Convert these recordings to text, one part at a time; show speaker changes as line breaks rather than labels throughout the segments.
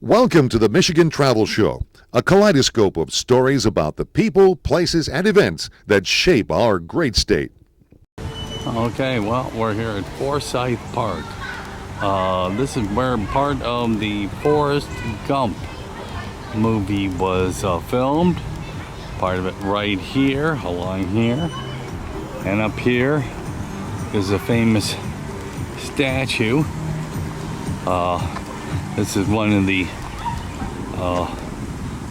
Welcome to the Michigan Travel Show, a kaleidoscope of stories about the people, places, and events that shape our great state.
Okay, well, we're here at Forsyth Park. This is where part of the Forrest Gump movie was filmed. Part of it right here, along here. And up here is a famous statue. This is one of the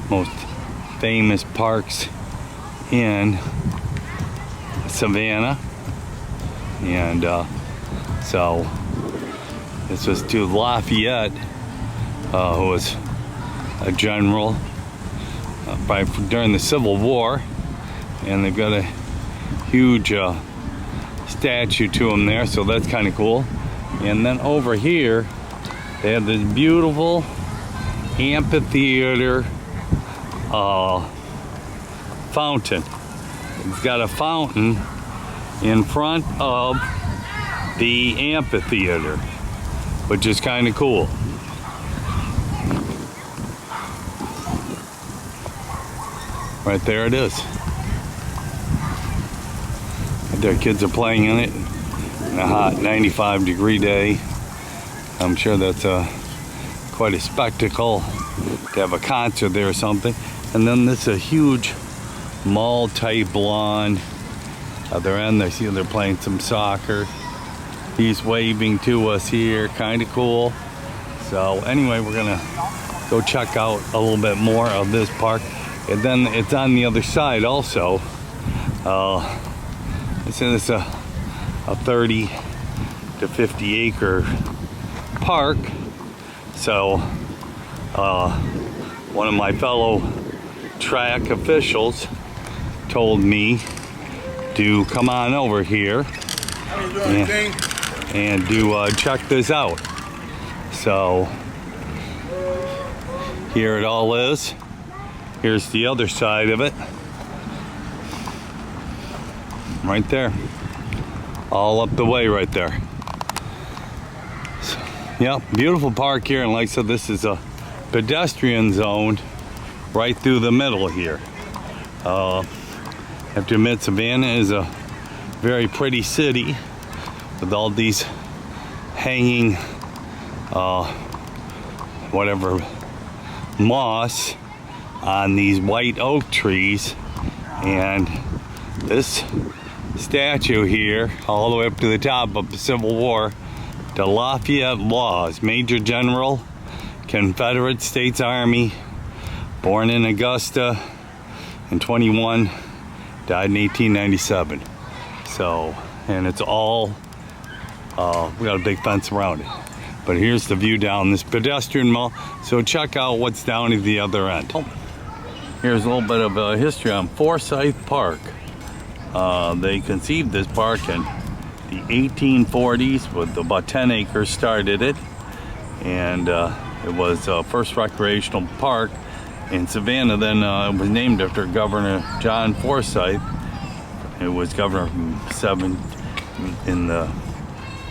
most famous parks in Savannah. And so this was to Lafayette, who was a general during the Civil War, and they've got a huge statue to him there, so that's kind of cool. And then over here they have this beautiful amphitheater fountain. It's got a fountain in front of the amphitheater, which is kind of cool. Right there it is. Right there, kids are playing in it in a hot 95-degree day. I'm sure that's quite a spectacle to have a concert there or something. And then this is a huge mall-type lawn. Other end, I see they're playing some soccer. He's waving to us here, kind of cool. So anyway, we're gonna go check out a little bit more of this park. And then it's on the other side also. It's a 30 to 50 acre park. So one of my fellow track officials told me to come on over here and do check this out. So here it all is. Here's the other side of it. Right there. All up the way right there. So, yeah, beautiful park here, and like I said, this is a pedestrian zone right through the middle here. I have to admit, Savannah is a very pretty city with all these hanging moss on these white oak trees. And this statue here, all the way up to the top of the Civil War, to Lafayette Laws, Major General, Confederate States Army, born in Augusta in 21, died in 1897. So, and it's all, we got a big fence around it. But here's the view down this pedestrian mall. So check out what's down at the other end. Here's a little bit of history on Forsyth Park. They conceived this park in the 1840s with about 10 acres, started it. And it was first recreational park in Savannah. Then it was named after Governor John Forsyth. It was governor in the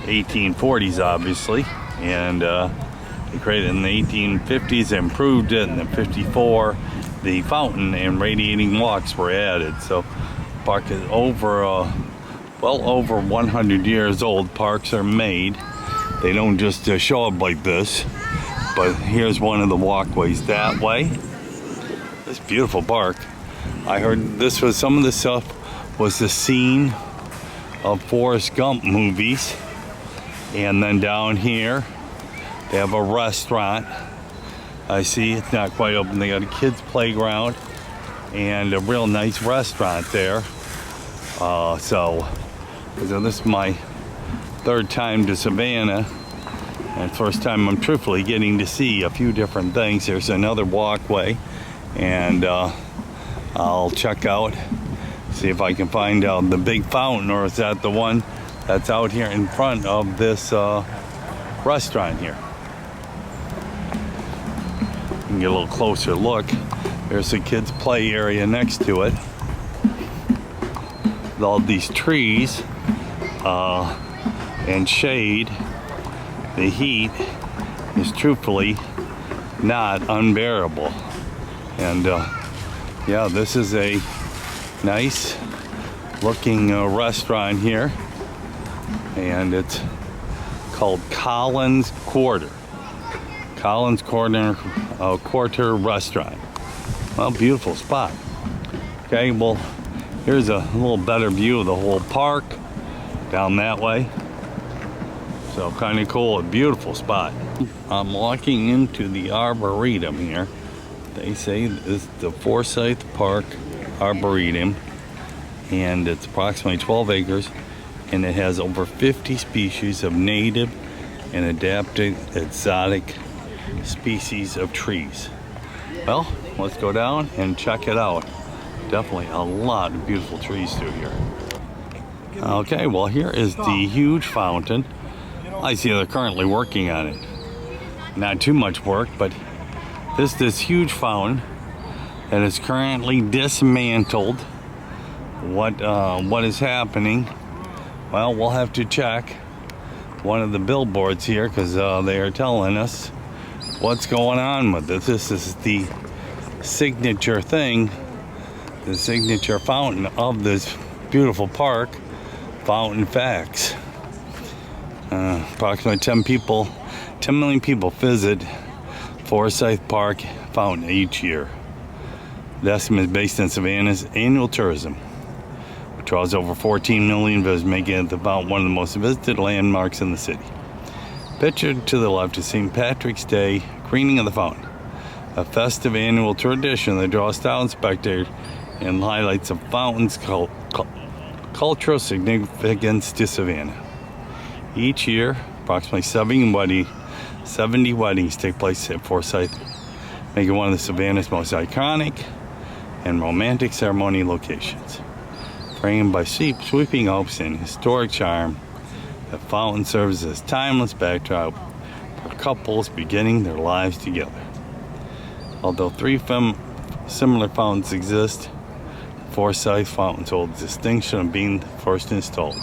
1840s, obviously. And they created it in the 1850s, improved it, and in 54 the fountain and radiating walks were added. So the park is over well over 100 years old. Parks are made, they don't just show up like this. But here's one of the walkways that way. This beautiful park. I heard this was, some of the stuff was the scene of Forrest Gump movies. And then down here they have a restaurant. I see it's not quite open. They got a kids playground and a real nice restaurant there. So this is my third time to Savannah, and first time I'm truthfully getting to see a few different things. There's another walkway, and I'll check out, see if I can find out the big fountain, or is that the one that's out here in front of this restaurant here. You can get a little closer look. There's a kids play area next to it with all these trees and shade. The heat is truthfully not unbearable. And yeah, this is a nice looking restaurant here, and it's called Collins Quarter. Collins Quarter Restaurant. Well, beautiful spot. Okay, well, here's a little better view of the whole park down that way. So kind of cool, a beautiful spot. I'm walking into the Arboretum here. They say it's the Forsyth Park Arboretum, and it's approximately 12 acres, and it has over 50 species of native and adapted exotic species of trees. Well, let's go down and check it out. Definitely a lot of beautiful trees through here. Okay, well, here is the huge fountain. I see they're currently working on it. Not too much work, but this huge fountain that is currently dismantled. What is happening? Well, we'll have to check one of the billboards here, because they are telling us what's going on with it. This is the signature thing, the signature fountain of this beautiful park. Fountain facts. Approximately 10 million people visit Forsyth Park Fountain each year. The estimate is based on Savannah's annual tourism, which draws over 14 million visitors, making it about one of the most visited landmarks in the city. Pictured to the left is St. Patrick's Day greening of the fountain, a festive annual tradition that draws thousands of spectators and highlights the fountain's cultural significance to Savannah. Each year, approximately 70 weddings take place at Forsyth, making one of the Savannah's most iconic and romantic ceremony locations. Framed by sweeping oaks and historic charm, the fountain serves as a timeless backdrop for couples beginning their lives together. Although three similar fountains exist, Forsyth fountains hold the distinction of being the first installed.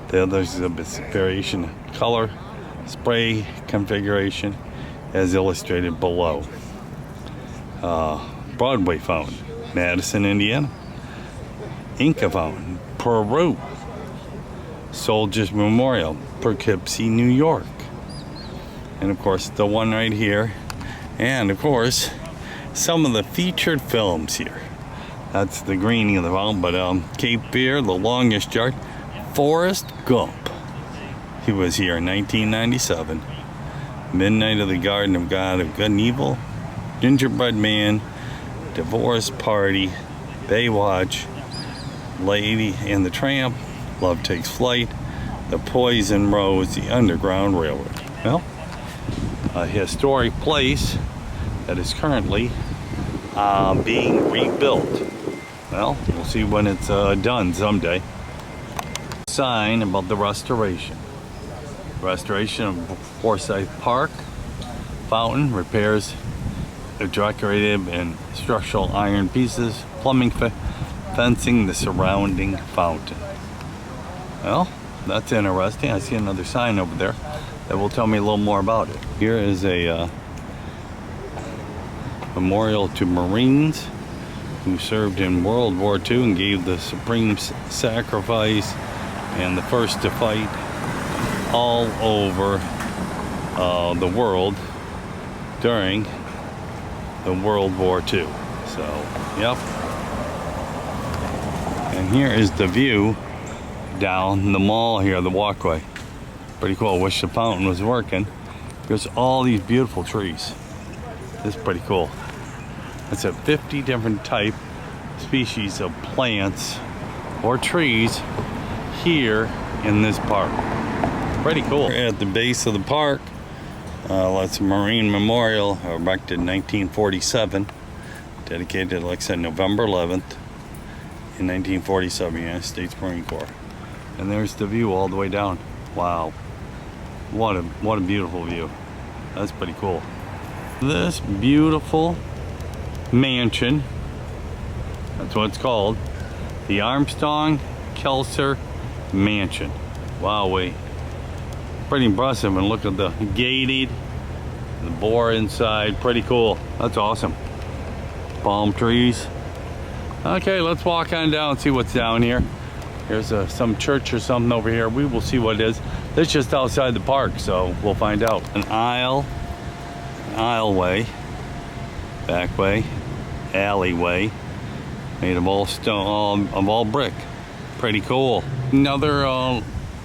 The others exhibit variation in color, spray configuration, as illustrated below. Broadway Fountain, Madison, Indiana. Inca Fountain, Peru. Soldiers Memorial, Poughkeepsie, New York. And of course, the one right here. And of course, some of the featured films here. That's the greening of the fountain, but Cape Fear, The Longest Yard, Forrest Gump. He was here in 1997. Midnight of the Garden of God of Good and Evil, Gingerbread Man, Divorce Party, Baywatch, Lady and the Tramp, Love Takes Flight, The Poison Rose, The Underground Railroad. Well, a historic place that is currently being rebuilt. Well, we'll see when it's done someday. Sign about the restoration. Restoration of Forsyth Park Fountain, repairs of decorative and structural iron pieces, plumbing, fencing the surrounding fountain. Well, that's interesting. I see another sign over there that will tell me a little more about it. Here is a memorial to Marines who served in World War II and gave the supreme sacrifice and the first to fight all over the world during the World War II. So, yep. And here is the view down the mall here, the walkway. Pretty cool. I wish the fountain was working. There's all these beautiful trees. This is pretty cool. It's a 50 different type species of plants or trees here in this park. Pretty cool. We're at the base of the park. That's a Marine Memorial, erected in 1947. Dedicated, like I said, November 11th in 1947, United States Marine Corps. And there's the view all the way down. Wow. What a beautiful view. That's pretty cool. This beautiful mansion, that's what it's called, the Armstrong-Kelser Mansion. Wowee. Pretty impressive. And look at the gated The boar inside, pretty cool. That's awesome. Palm trees. Okay, let's walk on down and see what's down here. There's some church or something over here. We will see what it is. That's just outside the park, so we'll find out. An aisleway, back way, alleyway, made of all stone, of all brick. Pretty cool. Another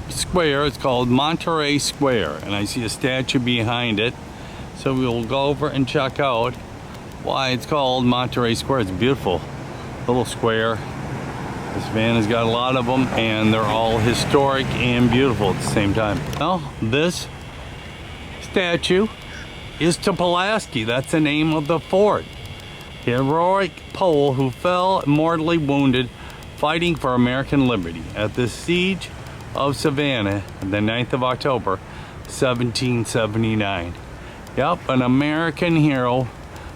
square. It's called Monterey Square, and I see a statue behind it. So we will go over and check out why it's called Monterey Square. It's a beautiful little square. This van has got a lot of them, and they're all historic and beautiful at the same time. Well, this statue is to Pulaski. That's the name of the fort. Heroic Pole who fell mortally wounded fighting for American liberty at the siege of Savannah on the 9th of October, 1779. Yep, an American hero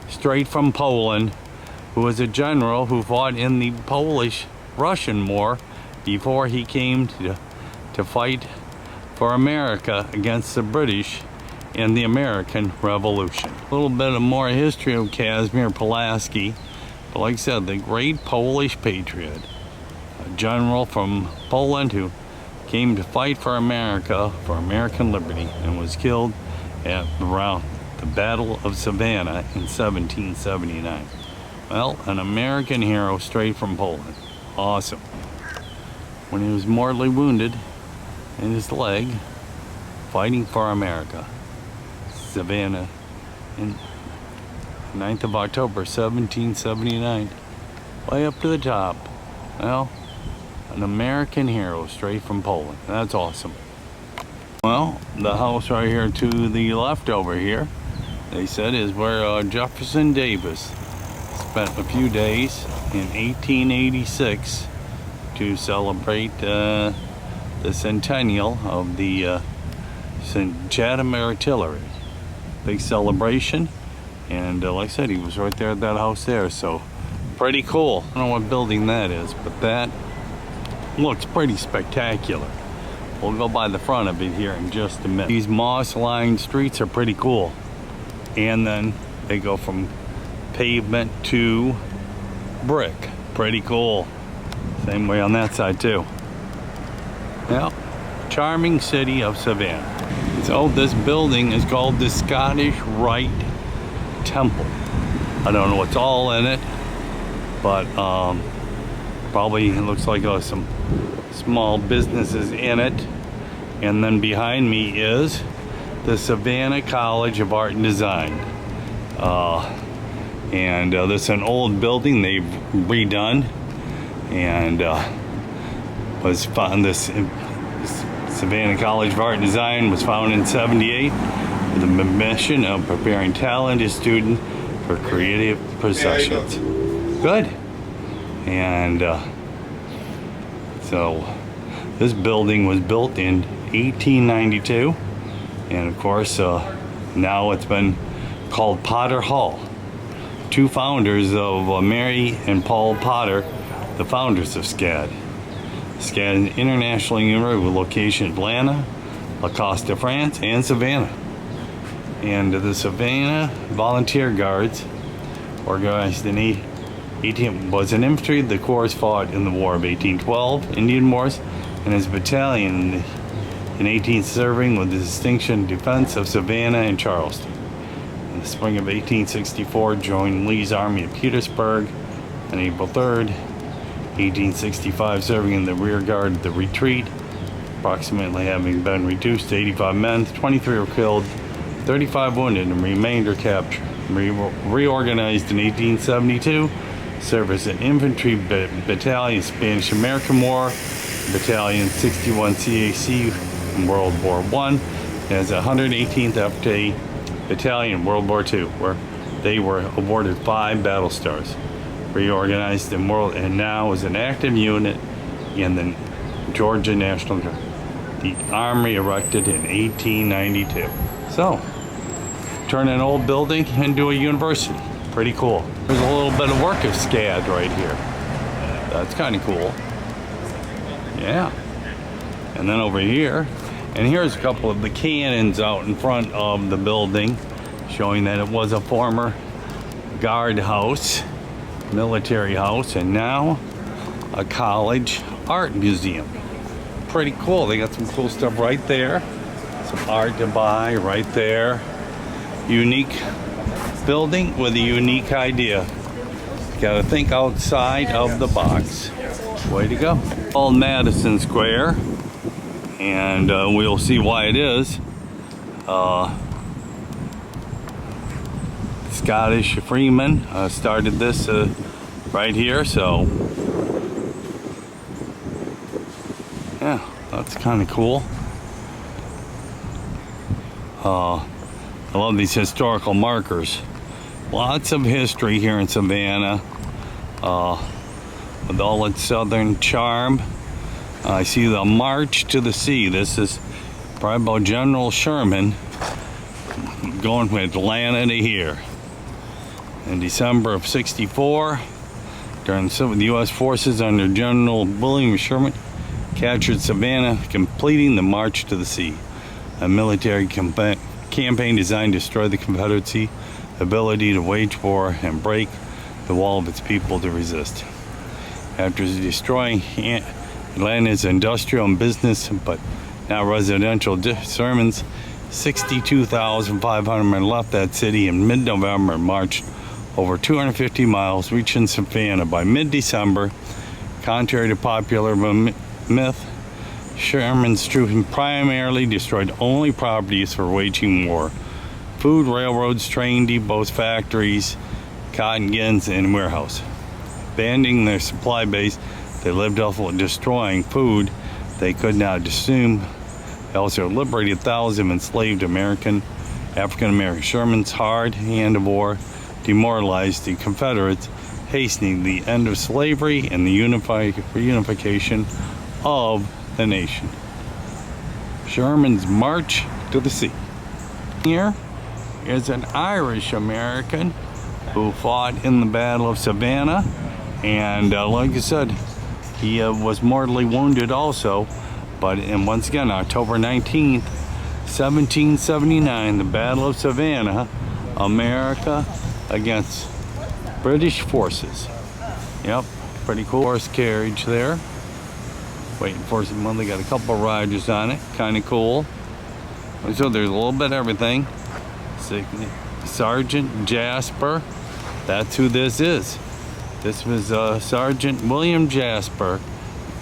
straight from Poland, who was a general who fought in the Polish-Russian War before he came to fight for America against the British in the American Revolution. A little bit of more history of Kazimierz Pulaski, but like I said, the great Polish patriot, a general from Poland who came to fight for America, for American liberty, and was killed at around the Battle of Savannah in 1779. Well, an American hero straight from Poland. Awesome. When he was mortally wounded in his leg, fighting for America, Savannah, in 9th of October, 1779. Way up to the top. Well, an American hero straight from Poland. That's awesome. Well, the house right here to the left over here, they said, is where Jefferson Davis spent a few days in 1886 to celebrate the centennial of the St. Chatham Artillery. Big celebration, and like I said, he was right there at that house there, so pretty cool. I don't know what building that is, but that looks pretty spectacular. We'll go by the front of it here in just a minute. These moss-lined streets are pretty cool. And then they go from pavement to brick. Pretty cool. Same way on that side too. Yep. Charming city of Savannah. So this building is called the Scottish Rite Temple. I don't know what's all in it, but probably it looks like some small businesses in it. And then behind me is the Savannah College of Art and Design. This is an old building they've redone, and was found. This Savannah College of Art and Design was founded in '78 with the mission of preparing talented students for creative professions. Good. And so this building was built in 1892, and of course now it's been called Potter Hall. Two founders of Mary and Paul Potter, the founders of SCAD. SCAD is an international university with location in Atlanta, La Costa, France, and Savannah. And the Savannah Volunteer Guards, organized in 18, was an infantry. The corps fought in the War of 1812, Indian Wars, and his battalion in 18 serving with the distinction defense of Savannah and Charleston. In the spring of 1864, joined Lee's army at Petersburg, and April 3rd, 1865, serving in the rear guard of the retreat, approximately having been reduced to 85 men. 23 were killed, 35 wounded, and remainder captured. Reorganized in 1872, served as an infantry battalion, Spanish American War, Battalion 61 CAC in World War I, as 118th FA Battalion in World War II, where they were awarded 5 battle stars. Reorganized in and now is an active unit in the Georgia National Guard. The Army erected in 1892. So, turn an old building into a university. Pretty cool. There's a little bit of work of SCAD right here. That's kind of cool. Yeah. And then over here, and here's a couple of the cannons out in front of the building. showing that it was a former guard house, military house, and now a college art museum. Pretty cool. They got some cool stuff right there. Some art to buy right there. Unique building with a unique idea. Gotta think outside of the box. Way to go. Called Madison Square, and we'll see why it is. Scottish Freeman started this right here, so yeah, that's kind of cool. I love these historical markers. Lots of history here in Savannah, with all its southern charm. I see the March to the Sea. This is probably about General Sherman going from Atlanta to here. In December of '64, during the U.S. forces under General William Sherman captured Savannah, completing the March to the Sea, a military campaign designed to destroy the Confederacy ability to wage war and break the wall of its people to resist. After destroying Atlanta's industrial and business, but now residential sermons, 62,500 men left that city in mid-November and marched over 250 miles, reaching Savannah by mid-December. Contrary to popular myth, Sherman's troops primarily destroyed only properties for waging war: food, railroads, train depots, factories, cotton gins, and warehouse. Abandoning their supply base, they lived off of destroying food they could not consume. They also liberated thousands of enslaved African Americans. Sherman's hard hand of war demoralized the Confederates, hastening the end of slavery and the reunification of the nation. Sherman's March to the Sea. Here is an Irish American who fought in the Battle of Savannah, and like I said, he was mortally wounded also. And once again, October 19th, 1779, the Battle of Savannah, America against British forces. Yep, pretty cool horse carriage there. Waiting for some, they got a couple of riders on it, kind of cool. So there's a little bit of everything. Sergeant Jasper, that's who this is. This was Sergeant William Jasper,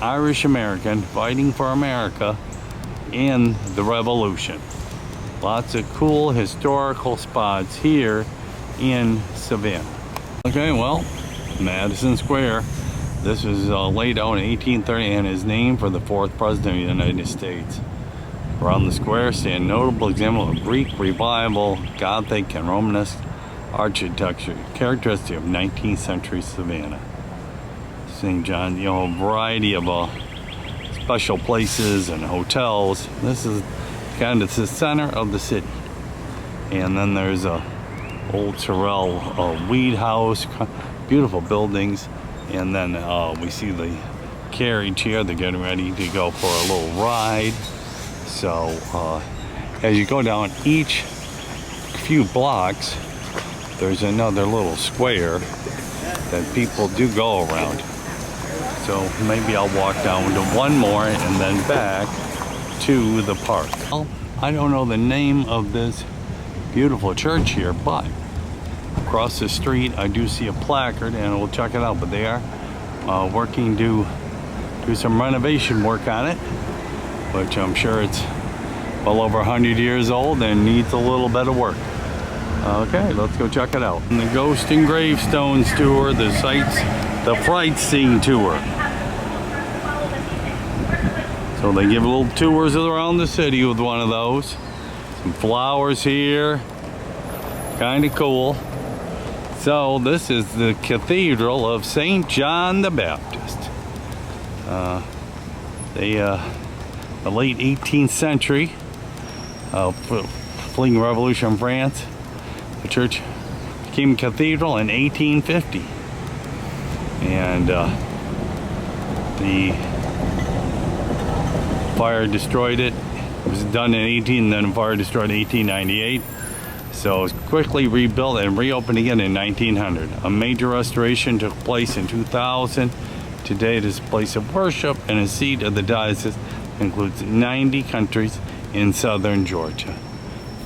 Irish American, fighting for America in the Revolution. Lots of cool historical spots here in Savannah. Okay, well, Madison Square. This was laid out in 1830 and is named for the 4th President of the United States. Around the square stand notable examples of Greek Revival, Gothic, and Romanesque architecture, characteristic of 19th century Savannah. St. John, a variety of special places and hotels. This is kind of the center of the city. And then there's a old Terrell weed house, beautiful buildings. And then we see the carriage here. They're getting ready to go for a little ride. So as you go down each few blocks, there's another little square that people do go around. So maybe I'll walk down to one more and then back to the park. Well, I don't know the name of this beautiful church here, but across the street I do see a placard, and we'll check it out. But they are working to do some renovation work on it, which I'm sure it's well over 100 years old and needs a little bit of work. Okay, let's go check it out. And the Ghost and Gravestones tour, the Fright Scene tour. So they give little tours around the city with one of those. Some flowers here, kind of cool. So this is the Cathedral of St. John the Baptist. The late 18th century, fleeing revolution in France. The church became a cathedral in 1850, and the fire destroyed it. It was done in then fire destroyed in 1898. So it was quickly rebuilt and reopened again in 1900. A major restoration took place in 2000. Today it is a place of worship and a seat of the diocese. Includes 90 countries in southern Georgia.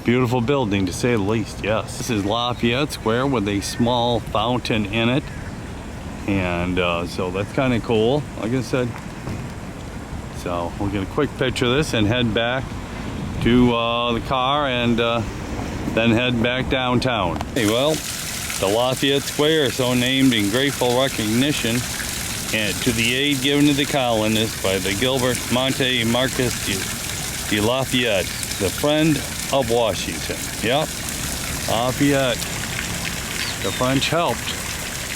Beautiful building, to say the least, yes. This is Lafayette Square with a small fountain in it. And so that's kind of cool, like I said. So we'll get a quick picture of this and head back to the car and then head back downtown. Hey, well, the Lafayette Square is so named in grateful recognition and to the aid given to the colonists by the Gilbert Monte Marquis de Lafayette, the friend of Washington. Yep, Lafayette. The French helped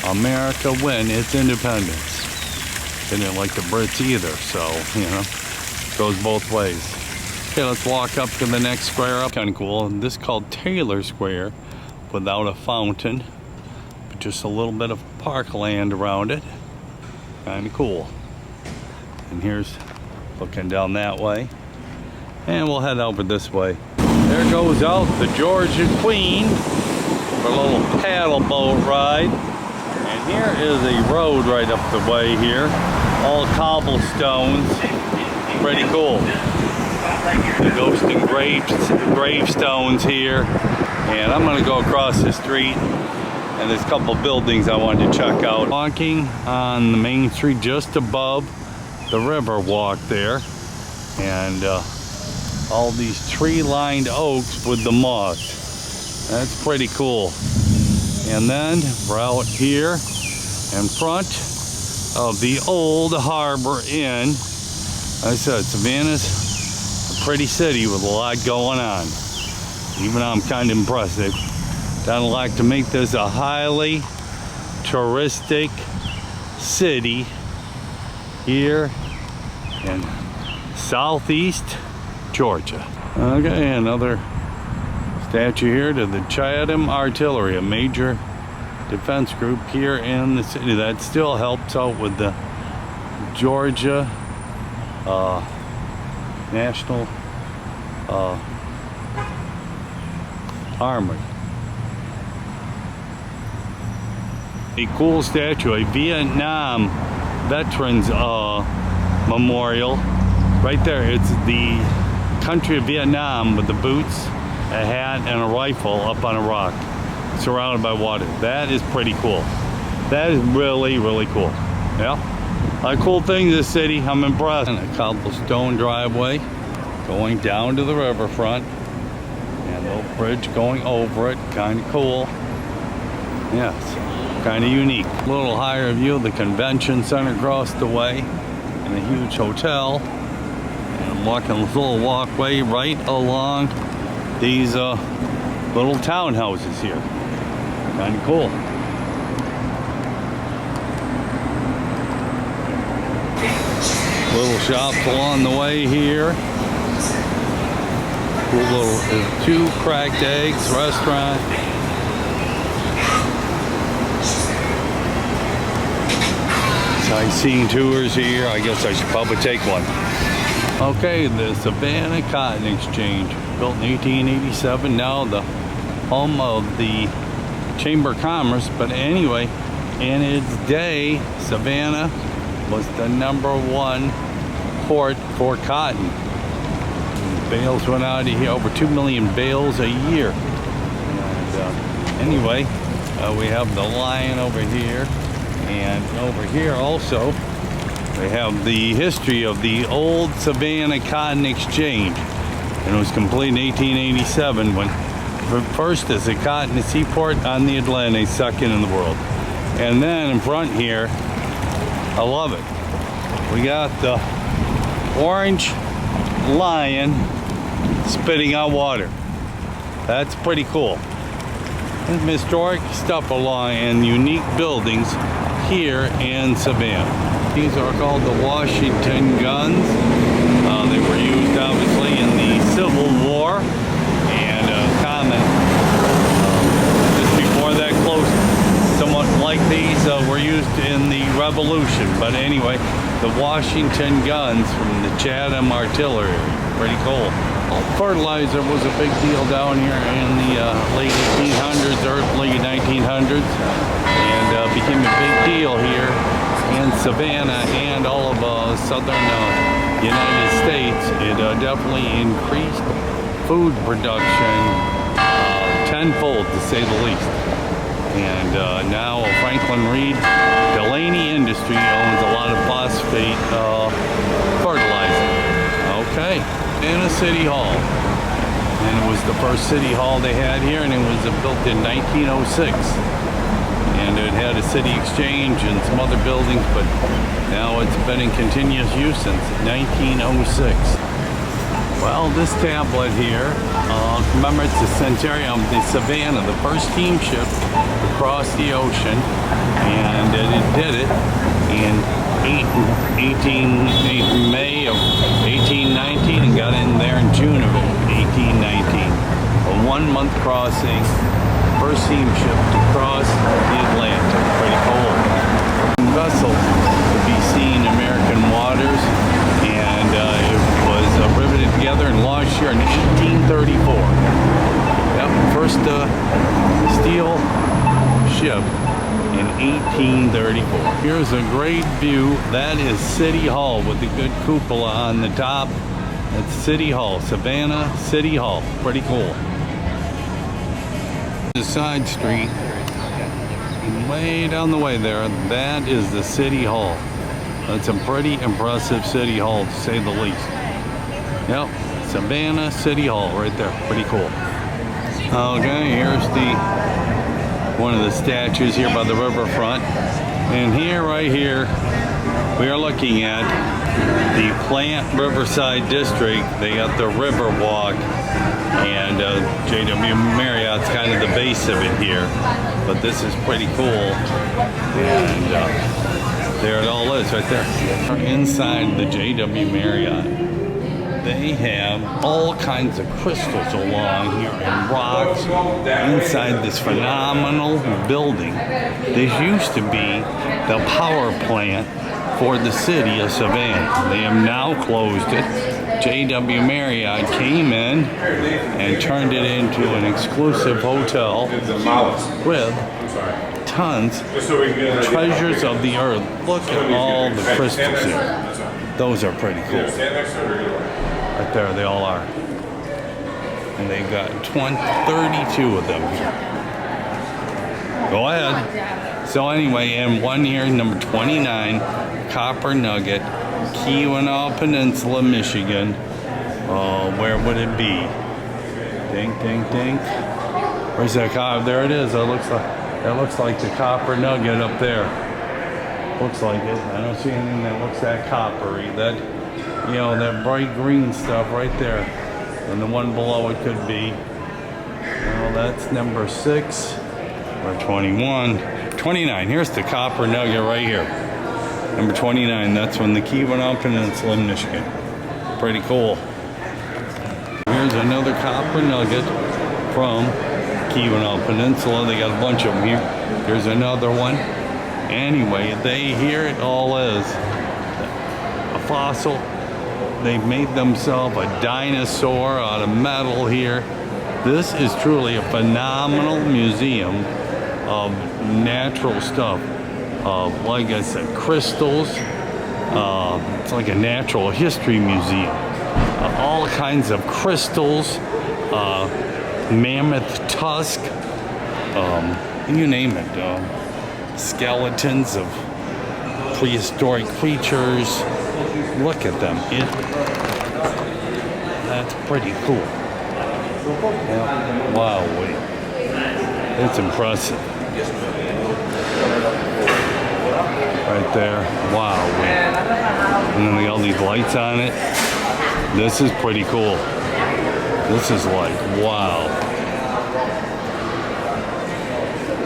America win its independence. They didn't like the Brits either, so, you know, it goes both ways. Okay, let's walk up to the next square up. Kind of cool. This is called Taylor Square, without a fountain, but just a little bit of parkland around it. Kind of cool. And here's looking down that way. And we'll head over this way. There goes out the Georgia Queen for a little paddle boat ride. And here is a road right up the way here. All cobblestones. Pretty cool. The ghost and gravestones here. And I'm going to go across the street. And there's a couple buildings I wanted to check out. Walking on the main street just above the river walk there. And all these tree-lined oaks with the moss. That's pretty cool. And then we're out here in front of the old Harbor Inn. Like I said, Savannah's a pretty city with a lot going on. Even I'm kind of impressed. They've done a lot to make this a highly touristic city here in southeast Georgia. Okay, another statue here to the Chatham Artillery, a major defense group here in the city that still helps out with the Georgia National Army. A cool statue, a Vietnam Veterans Memorial. Right there, it's the country of Vietnam with the boots, a hat, and a rifle up on a rock, surrounded by water. That is pretty cool. That is really, really cool. Yeah, a cool thing in this city. I'm impressed. And a cobblestone driveway going down to the riverfront, and a little bridge going over it. Kind of cool. Yes, kind of unique. A little higher view of the convention center across the way, and a huge hotel. And I'm walking this little walkway right along these little townhouses here. Kind of cool. Little shops along the way here. Cool little Two Cracked Eggs restaurant. Sightseeing tours here. I guess I should probably take one. Okay, the Savannah Cotton Exchange, built in 1887, now the home of the Chamber of Commerce. But anyway, in its day, Savannah was the #1 port for cotton. Bales went out of here, over 2 million bales a year. And anyway, we have the lion over here, and over here also we have the history of the old Savannah Cotton Exchange. And it was completed in 1887 when first as a cotton seaport on the Atlantic, second in the world. And then in front here, I love it. We got the orange lion spitting out water. That's pretty cool. There's historic stuff along and unique buildings here in Savannah. These are called the Washington guns. They were used obviously in the Civil War and common just before that close, somewhat like these were used in the Revolution. But anyway, the Washington guns from the Chatham Artillery, pretty cool. Fertilizer was a big deal down here in the late 1800s, early 1900s, and became a big deal here in Savannah and all of southern United States. It definitely increased food production tenfold, to say the least. And now Franklin Reed Delaney Industry owns a lot of phosphate fertilizer. Okay, in a city hall. And it was the first city hall they had here, and it was built in 1906. And it had a city exchange and some other buildings, but now it's been in continuous use since 1906. Well, this tablet here commemorates the centenary of the Savannah, the first steamship across the ocean, and it did it in May of 1819 and got in there in June of 1819. A 1-month crossing, first steamship to cross the Atlantic. Pretty cool. Vessel to be seen in American waters, and it was riveted together and launched here in 1834. Yep, first steel ship in 1834. Here's a great view. That is City Hall with the good cupola on the top. That's City Hall, Savannah City Hall. Pretty cool. The side street, way down the way there, that is the City Hall. That's a pretty impressive City Hall, to say the least. Yep, Savannah City Hall right there. Pretty cool. Okay, here's one of the statues here by the riverfront. And here, right here, we are looking at the Plant Riverside District. They got the River Walk, and JW Marriott's kind of the base of it here. But this is pretty cool. And there it all is right there. Inside the JW Marriott, they have all kinds of crystals along here and rocks inside this phenomenal building. This used to be the power plant for the city of Savannah. They have now closed it. JW Marriott came in and turned it into an exclusive hotel with tons of treasures of the earth. Look at all the crystals here. Those are pretty cool. Right there, they all are. And they got 32 of them here. Go ahead. So anyway, and one here, number 29, Copper Nugget, Keweenaw Peninsula, Michigan. Where would it be? Ding, ding, ding. Where's that copper? There it is. That looks like the Copper Nugget up there. Looks like it. I don't see anything that looks that coppery. That, you know, that bright green stuff right there. And the one below it could be, well, that's number 6 or 21. 29. Here's the Copper Nugget right here. Number 29. That's from the Keweenaw Peninsula in Michigan. Pretty cool. Here's another Copper Nugget from Keweenaw Peninsula. They got a bunch of them here. Here's another one. Anyway, here it all is. A fossil. They made themselves a dinosaur out of metal here. This is truly a phenomenal museum of natural stuff. Like I said, crystals. It's like a natural history museum. All kinds of crystals, mammoth tusk, you name it. Skeletons of prehistoric creatures. Look at them. That's pretty cool. Yeah. Wow, wait. It's impressive. Right there. Wow, wait. And then they got all these lights on it. This is pretty cool. This is like, wow.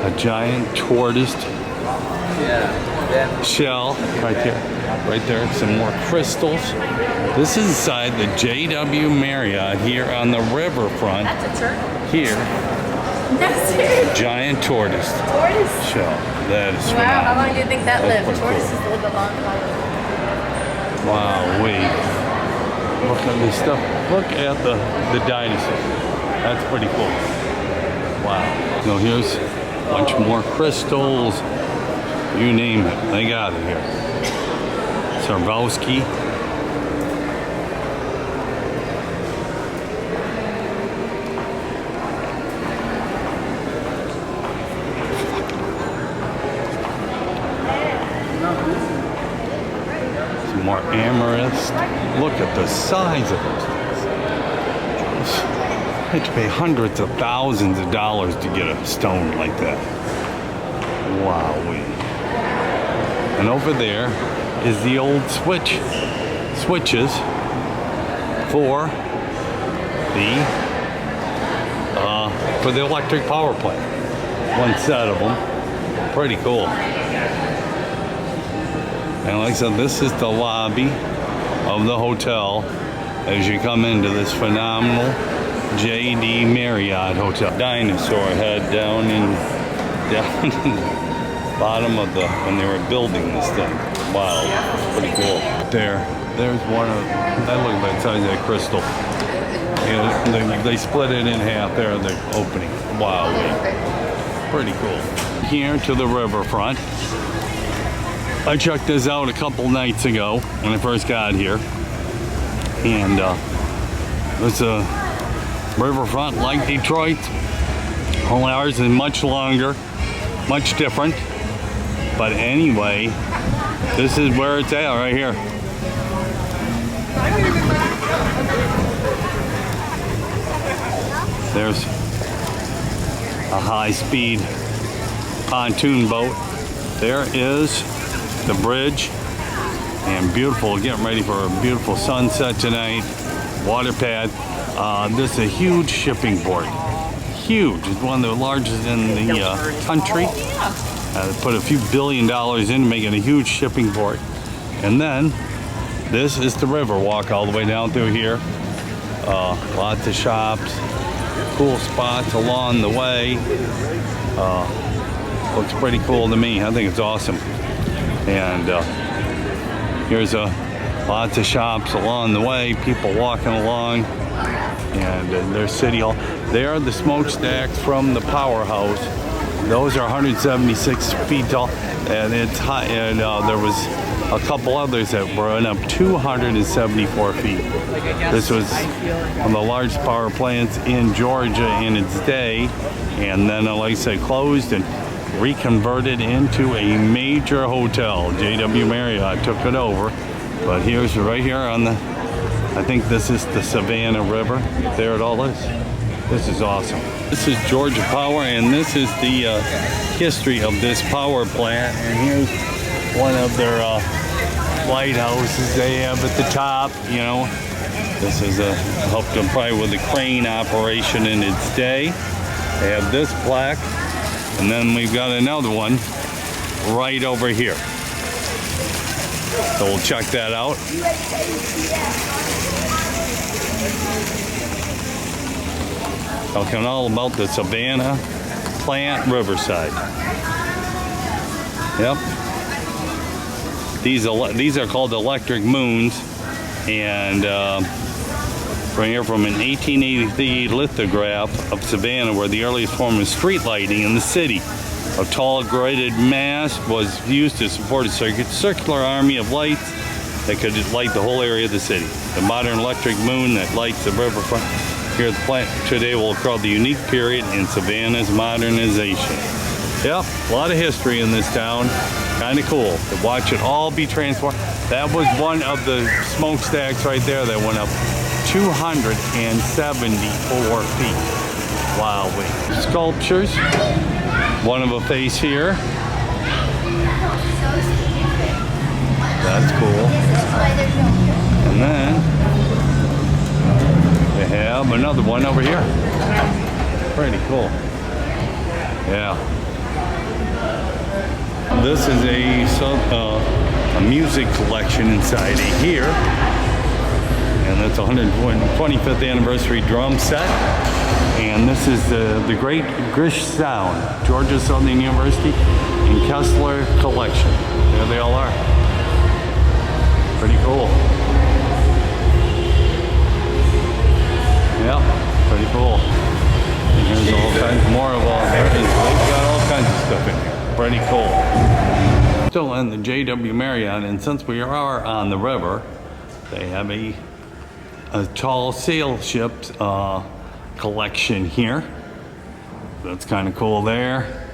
A giant tortoise shell right here. Right there, some more crystals. This is inside the JW Marriott here on the riverfront.
That's a church?
Here.
That's it.
Giant tortoise shell. That is
wow, how long do you think that lived?
Tortoises
live a long time.
Wow, wait. Look at this stuff. Look at the dinosaur. That's pretty cool. Wow. So here's a bunch more crystals. You name it, they got it here. Swarovski. Some more amethyst. Look at the size of those things. I had to pay hundreds of thousands of dollars to get a stone like that. Wowee. And over there is the old switches for the electric power plant. One set of them. Pretty cool. And like I said, this is the lobby of the hotel as you come into this phenomenal JD Marriott Hotel. Dinosaur head down in the bottom of when they were building this thing. Wow, pretty cool. There's one of, that look at that size of that crystal. And they split it in half there in the opening. Wow, pretty cool. Here to the riverfront. I checked this out a couple nights ago when I first got here. And it's a riverfront like Detroit. Only ours is much longer, much different. But anyway, this is where it's at right here. There's a high-speed pontoon boat. There is the bridge, and beautiful, getting ready for a beautiful sunset tonight. Water pad. This is a huge shipping port. Huge. It's one of the largest in the country. Put a few $1 billion into making a huge shipping port. And then this is the river walk all the way down through here. Lots of shops, cool spots along the way. Looks pretty cool to me. I think it's awesome. And here's lots of shops along the way, people walking along, and there's City Hall. There are the smokestacks from the powerhouse. Those are 176 feet tall, and it's high. And there was a couple others that were up 274 feet. This was one of the largest power plants in Georgia in its day, and then, like I said, closed and reconverted into a major hotel. JW Marriott took it over. But here's right here on the, I think this is the Savannah River. There it all is. This is awesome. This is Georgia Power, and this is the history of this power plant. And here's one of their lighthouses they have at the top, you know. This is helped them probably with the crane operation in its day. They have this plaque, and then we've got another one right over here. So we'll check that out. Talking all about the Savannah plant, Riverside. Yep. These are called electric moons, and right here from an 1883 lithograph of Savannah, where the earliest form of street lighting in the city. A tall gridded mast was used to support a circular army of lights that could light the whole area of the city. The modern electric moon that lights the riverfront here at the plant today will occur the unique period in Savannah's modernization. Yep, a lot of history in this town. Kind of cool to watch it all be transformed. That was one of the smokestacks right there that went up 274 feet. Wow, sculptures. One of a face here. That's cool. And then we have another one over here. Pretty cool. Yeah. This is a music collection inside of here. And that's a 125th anniversary drum set. And this is the Great Grish Sound, Georgia Southern University and Kessler Collection. There they all are. Pretty cool. Yeah, pretty cool. And here's all kinds more of all. They've got all kinds of stuff in here. Pretty cool. Still in the JW Marriott, and since we are on the river, they have a tall sail ship collection here. That's kind of cool there.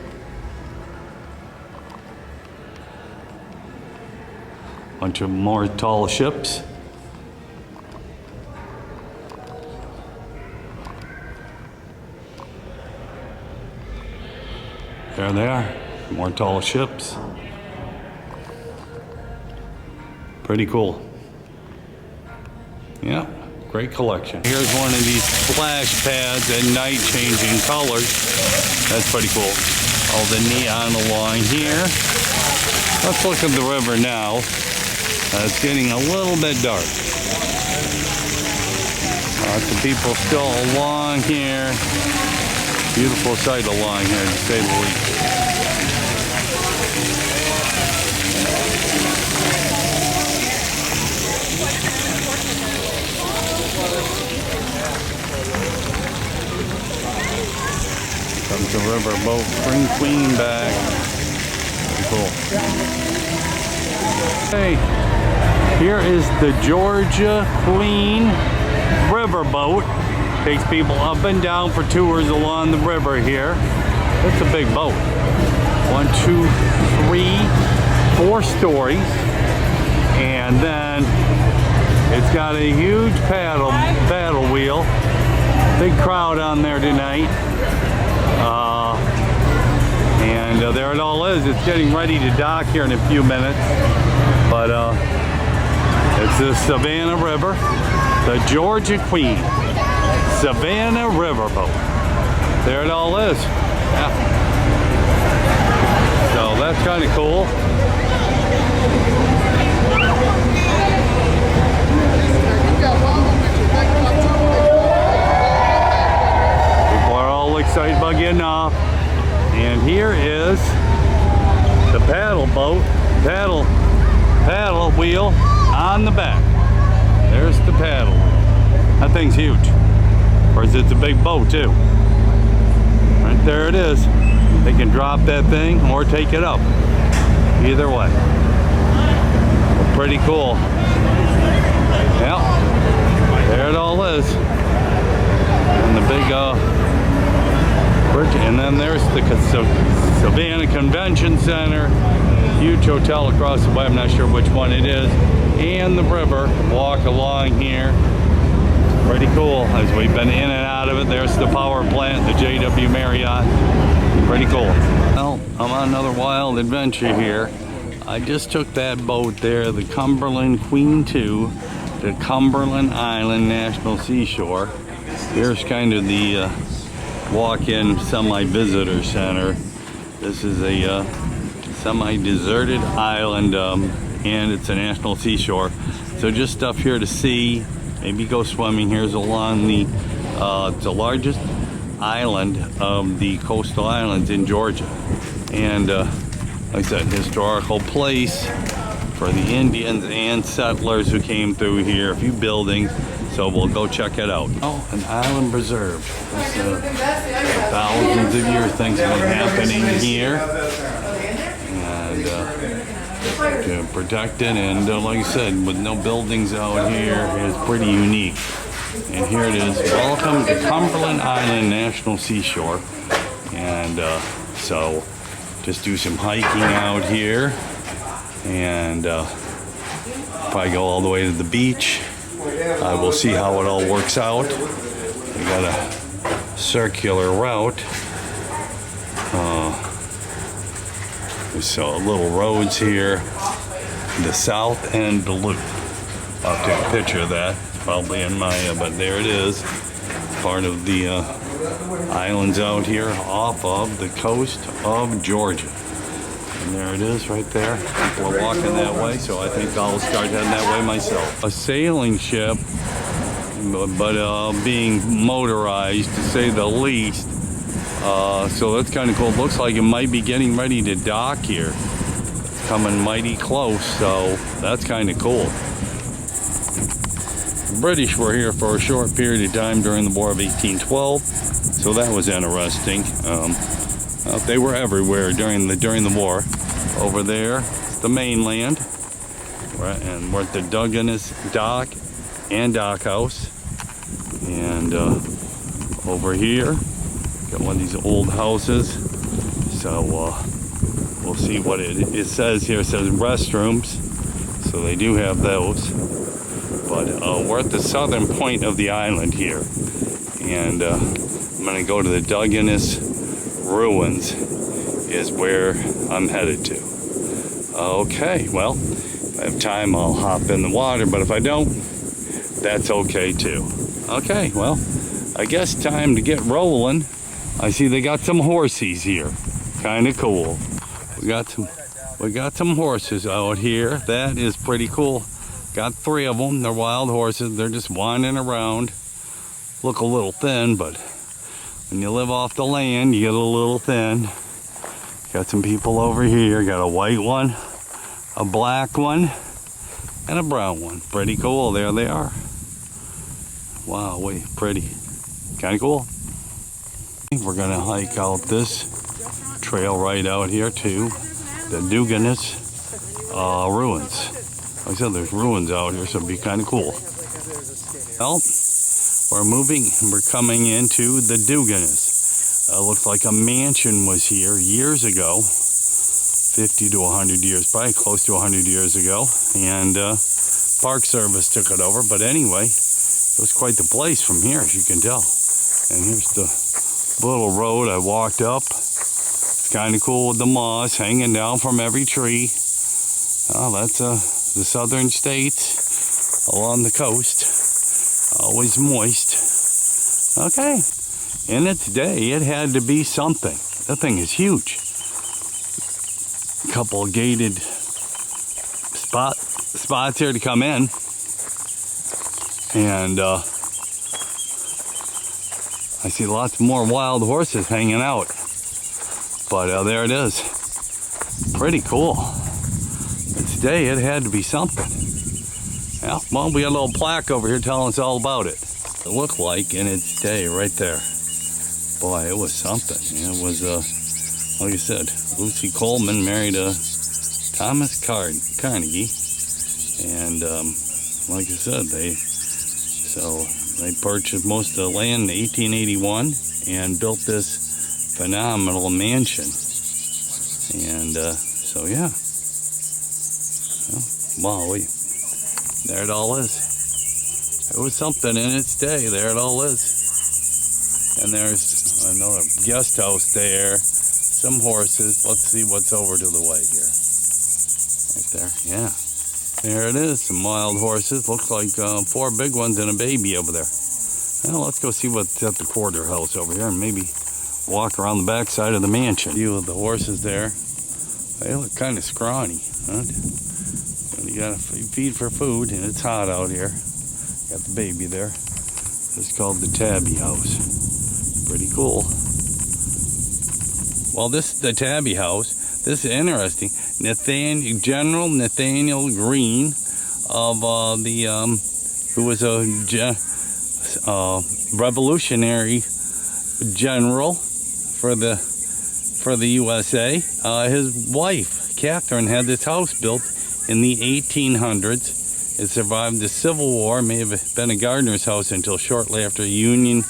Bunch of more tall ships. There they are, more tall ships. Pretty cool. Yeah, great collection. Here's one of these splash pads at night changing colors. That's pretty cool. All the neon along here. Let's look at the river now. It's getting a little bit dark. Lots of people still along here. Beautiful sight along here, to say the least. Comes the river boat, bring Queen back. Pretty cool. Hey, here is the Georgia Queen riverboat. Takes people up and down for tours along the river here. That's a big boat. 1, 2, 3, 4 stories. And then it's got a huge paddle wheel. Big crowd on there tonight. And there it all is. It's getting ready to dock here in a few minutes. But it's the Savannah River, the Georgia Queen. Savannah Riverboat. There it all is. Yeah. So that's kind of cool. People are all excited about getting off. And here is the paddle wheel on the back. There's the paddle wheel. That thing's huge. Of course, it's a big boat too. Right there it is. They can drop that thing or take it up. Either way. Pretty cool. Yep. There it all is. And the big bridge. And then there's the Savannah Convention Center. Huge hotel across the way. I'm not sure which one it is. And the river. Walk along here. Pretty cool, as we've been in and out of it. There's the power plant, the JW Marriott. Pretty cool. Well, I'm on another wild adventure here. I just took that boat there, the Cumberland Queen 2, to Cumberland Island National Seashore. Here's kind of the walk-in semi-visitor center. This is a semi-deserted island, and it's a national seashore. So just stuff here to see. Maybe go swimming. Here's along the largest island of the coastal islands in Georgia. And like I said, historical place for the Indians and settlers who came through here. A few buildings. So we'll go check it out. Oh, an island preserve. Thousands of years things have been happening here. And to protect it, and like I said, with no buildings out here, it's pretty unique. And here it is. Welcome to Cumberland Island National Seashore. And so just do some hiking out here, and probably go all the way to the beach. We'll see how it all works out. We got a circular route. So little roads here. The south end loop. I'll take a picture of that. It's probably in Maya, but there it is. Part of the islands out here off of the coast of Georgia. And there it is right there. People are walking that way, so I think I'll start heading that way myself. A sailing ship, but being motorized to say the least. So that's kind of cool. It looks like it might be getting ready to dock here. It's coming mighty close, so that's kind of cool. The British were here for a short period of time during the War of 1812, so that was interesting. They were everywhere during the war. Over there, it's the mainland, right, and we're at the Dungeness Dock and Dock House. And over here, got one of these old houses. So we'll see what it says here. It says restrooms, so they do have those. But we're at the southern point of the island here, and I'm going to go to the Dungeness ruins is where I'm headed to. Okay, well, if I have time, I'll hop in the water, but if I don't, that's okay too. Okay, well, I guess time to get rolling. I see they got some horses here. Kind of cool. We got some horses out here. That is pretty cool. Got 3 of them. They're wild horses. They're just wandering around. Look a little thin, but when you live off the land, you get a little thin. Got some people over here. Got a white one, a black one, and a brown one. Pretty cool. There they are. Wow, wait, pretty. Kind of cool. We're gonna hike out this trail right out here to the Dungeness ruins. Like I said, there's ruins out here, so it'd be kind of cool. Well, we're coming into the Dungeness. Looks like a mansion was here years ago, 50 to 100 years, probably close to 100 years ago, and Park Service took it over. But anyway, it was quite the place from here, as you can tell. And here's the little road I walked up. It's kind of cool with the moss hanging down from every tree. Oh, that's the southern states along the coast. Always moist. Okay. In its day, it had to be something. That thing is huge. A couple of gated spots here to come in. And I see lots more wild horses hanging out. But there it is. Pretty cool. Today it had to be something. Yeah, well, we got a little plaque over here telling us all about it. It looked like in its day right there. Boy, it was something. It was, like I said, Lucy Coleman married Thomas Carnegie. And like I said, they purchased most of the land in 1881 and built this phenomenal mansion. And so yeah. Wow, there it all is. It was something in its day. There it all is. And there's another guest house there. Some horses. Let's see what's over to the way here. Right there. Yeah. There it is. Some wild horses. Looks like 4 big ones and a baby over there. Well, let's go see what's at the quarter house over here and maybe walk around the back side of the mansion. View of the horses there. They look kind of scrawny. Huh? You gotta feed for food, and it's hot out here. Got the baby there. It's called the Tabby House. Pretty cool. Well, this is the Tabby House. This is interesting. General Nathaniel Greene of who was a revolutionary general for the USA. His wife, Catherine, had this house built in the 1800s. It survived the Civil War, may have been a gardener's house until shortly after the Union,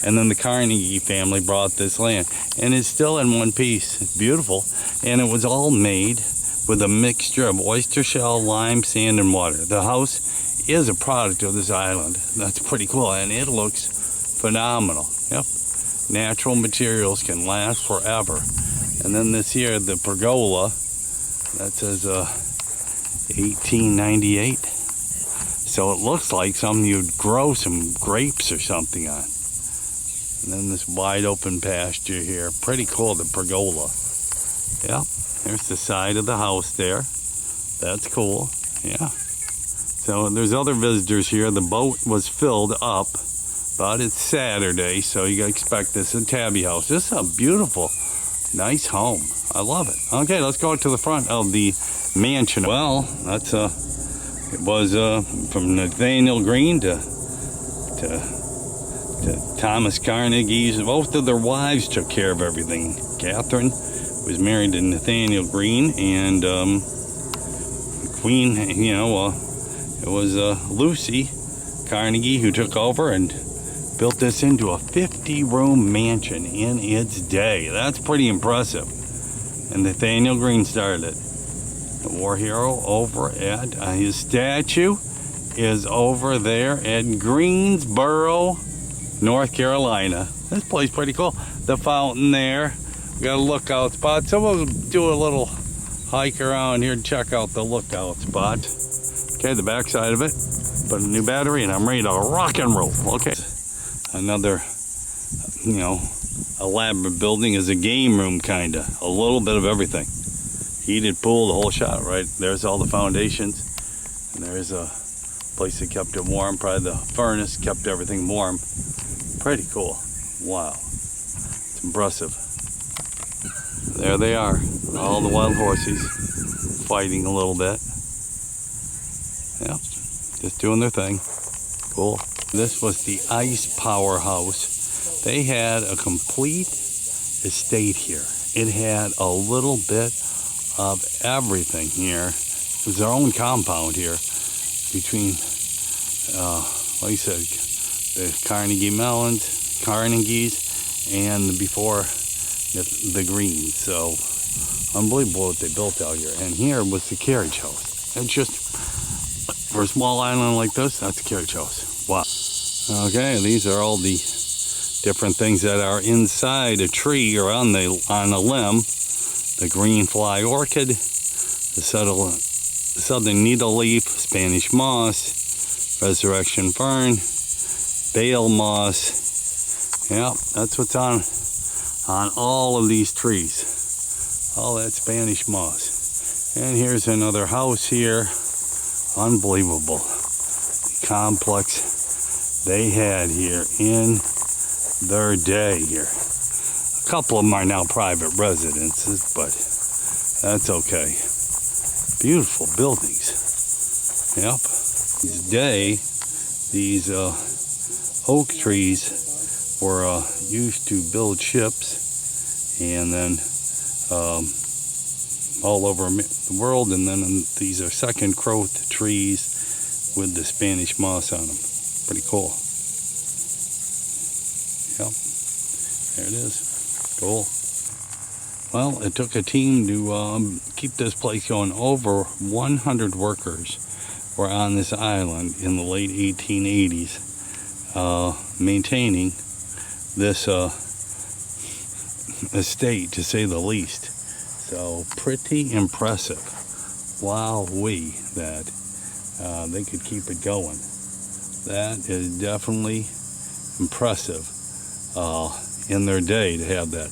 and then the Carnegie family bought this land. And it's still in one piece. It's beautiful. And it was all made with a mixture of oyster shell, lime, sand, and water. The house is a product of this island. That's pretty cool, and it looks phenomenal. Yep. Natural materials can last forever. And then this here, the pergola, that says 1898. So it looks like something you'd grow some grapes or something on. And then this wide open pasture here. Pretty cool, the pergola. Yeah, there's the side of the house there. That's cool, yeah. So there's other visitors here. The boat was filled up, but it's Saturday, so you gotta expect this is a Tabby House. This is a beautiful, nice home. I love it. Okay, let's go to the front of the mansion. Well, that's It was from Nathaniel Greene to Thomas Carnegie's. Both of their wives took care of everything. Catherine was married to Nathaniel Greene, and Queen, it was Lucy Carnegie who took over and built this into a 50-room mansion in its day. That's pretty impressive. And Nathaniel Greene started it. The war hero over at his statue is over there at Greensboro, North Carolina. This place is pretty cool. The fountain there. We got a lookout spot. So we'll do a little hike around here and check out the lookout spot. Okay, the back side of it. Put a new battery and I'm ready to rock and roll. Okay. Another, elaborate building is a game room, kinda. A little bit of everything. Heated pool, the whole shot, right? There's all the foundations. And there's a place that kept it warm. Probably the furnace kept everything warm. Pretty cool. Wow. It's impressive. There they are. All the wild horses fighting a little bit. Yep. Just doing their thing. Cool. This was the ice powerhouse. They had a complete estate here. It had a little bit of everything here. It was their own compound here between, like I said, the Carnegies, and before the Greens. So unbelievable what they built out here. And here was the carriage house. It's just, for a small island like this, that's a carriage house. Wow. Okay, these are all the different things that are inside a tree or on a limb. The green fly orchid, the southern needleleaf, Spanish moss, resurrection fern, bale moss. Yep, that's what's on all of these trees. All that Spanish moss. And here's another house here. Unbelievable. The complex they had here in their day here. A couple of them are now private residences, but that's okay. Beautiful buildings. Yep. Today, these oak trees were used to build ships, and then all over the world, and then these are second growth trees with the Spanish moss on them. Pretty cool. Yep. There it is. Cool. Well, it took a team to keep this place going. Over 100 workers were on this island in the late 1880s, maintaining this estate, to say the least. So pretty impressive. Wowee, that they could keep it going. That is definitely impressive in their day to have that.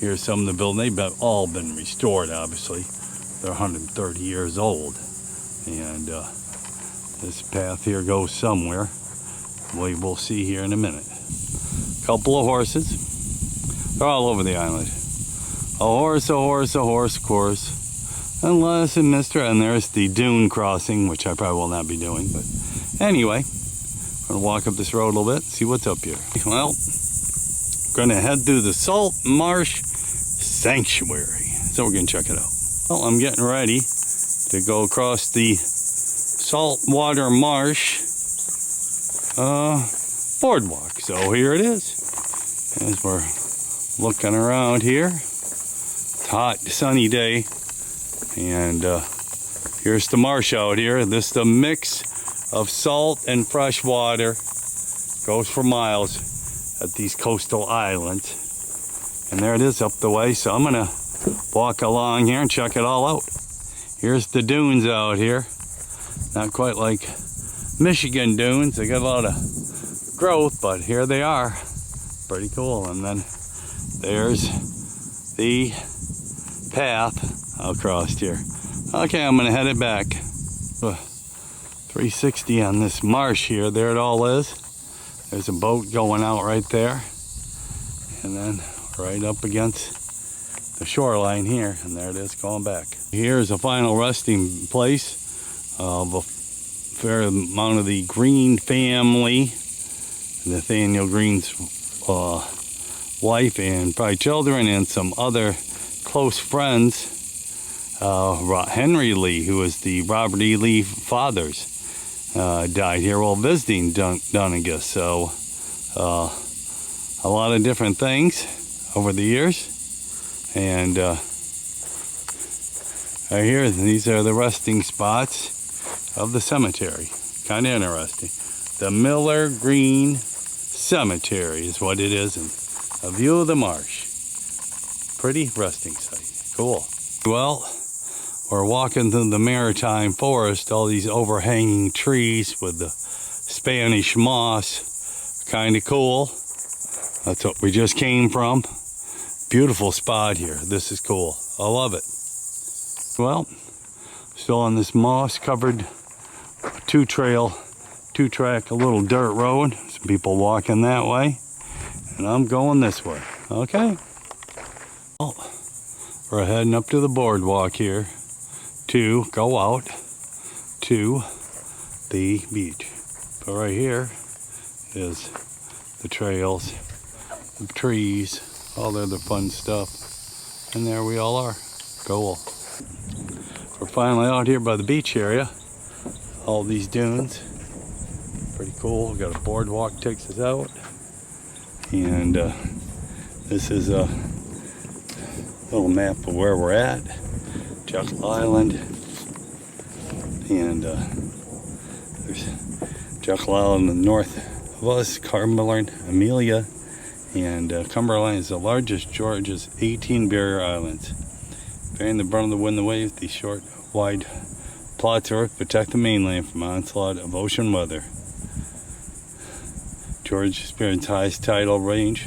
Here's some of the buildings. They've all been restored, obviously. They're 130 years old. And this path here goes somewhere. We will see here in a minute. Couple of horses. They're all over the island. A horse, of course. Unless and Mr. And there's the dune crossing, which I probably will not be doing. But anyway, I'm going to walk up this road a little bit, see what's up here. Well, going to head through the Salt Marsh Sanctuary. So we're going to check it out. Well, I'm getting ready to go across the saltwater marsh boardwalk. So here it is. As we're looking around here. It's a hot, sunny day. And here's the marsh out here. This is the mix of salt and fresh water. Goes for miles at these coastal islands. And there it is up the way. So I'm going to walk along here and check it all out. Here's the dunes out here. Not quite like Michigan dunes. They got a lot of growth, but here they are. Pretty cool. And then there's the path across here. Okay, I'm going to head it back. 360 on this marsh here. There it all is. There's a boat going out right there. And then right up against the shoreline here. And there it is going back. Here's a final resting place of fair amount of the Green family, Nathaniel Green's wife and 5 children, and some other close friends. Henry Lee, who was the Robert E. Lee fathers, died here while visiting Dunnigus. So a lot of different things over the years. And right here, these are the resting spots of the cemetery. Kind of interesting. The Miller Green Cemetery is what it is, and a view of the marsh. Pretty resting site. Cool. Well, we're walking through the maritime forest, all these overhanging trees with the Spanish moss. Kind of cool. That's what we just came from. Beautiful spot here. This is cool. I love it. Well, still on this moss covered two-track, a little dirt road. Some people walking that way, and I'm going this way. Okay. Well, we're heading up to the boardwalk here to go out to the beach. But right here is the trails, the trees, all the other fun stuff. And there we all are. Cool. We're finally out here by the beach area. All these dunes. Pretty cool. We've got a boardwalk takes us out. And this is a little map of where we're at. Jekyll Island. And there's Jekyll Island in the north of us, Cumberland, Amelia. And Cumberland is the largest Georgia's 18 barrier islands. Bearing the brunt of the wind and waves, these short, wide plots of earth protect the mainland from onslaught of ocean weather. Georgia experiences highest tidal range,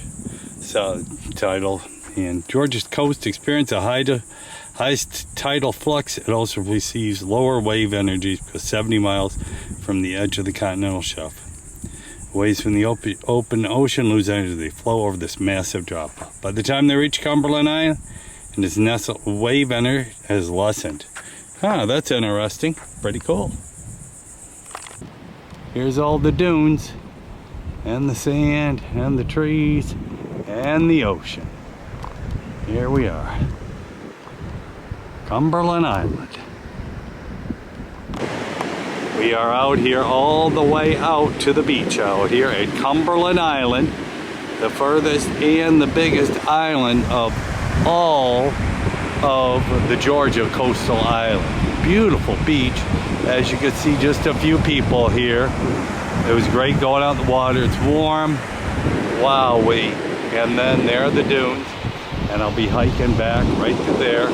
south tidal, and Georgia's coast experiences a highest tidal flux. It also receives lower wave energies because 70 miles from the edge of the continental shelf. Waves from the open ocean lose energy. They flow over this massive drop. By the time they reach Cumberland Island, and its nestled wave energy has lessened. That's interesting. Pretty cool. Here's all the dunes, and the sand, and the trees, and the ocean. Here we are. Cumberland Island. We are out here all the way out to the beach out here at Cumberland Island, the furthest and the biggest island of all of the Georgia coastal island. Beautiful beach. As you can see, just a few people here. It was great going out in the water. It's warm. Wowee. And then there are the dunes. And I'll be hiking back right to there.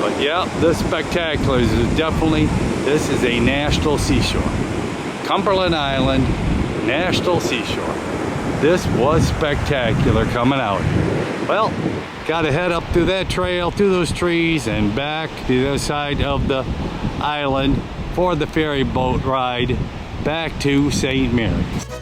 But yeah, this spectacular is definitely, this is a national seashore. Cumberland Island, National Seashore. This was spectacular coming out. Well, got to head up through that trail, through those trees, and back to the other side of the island for the ferry boat ride back to St. Mary's.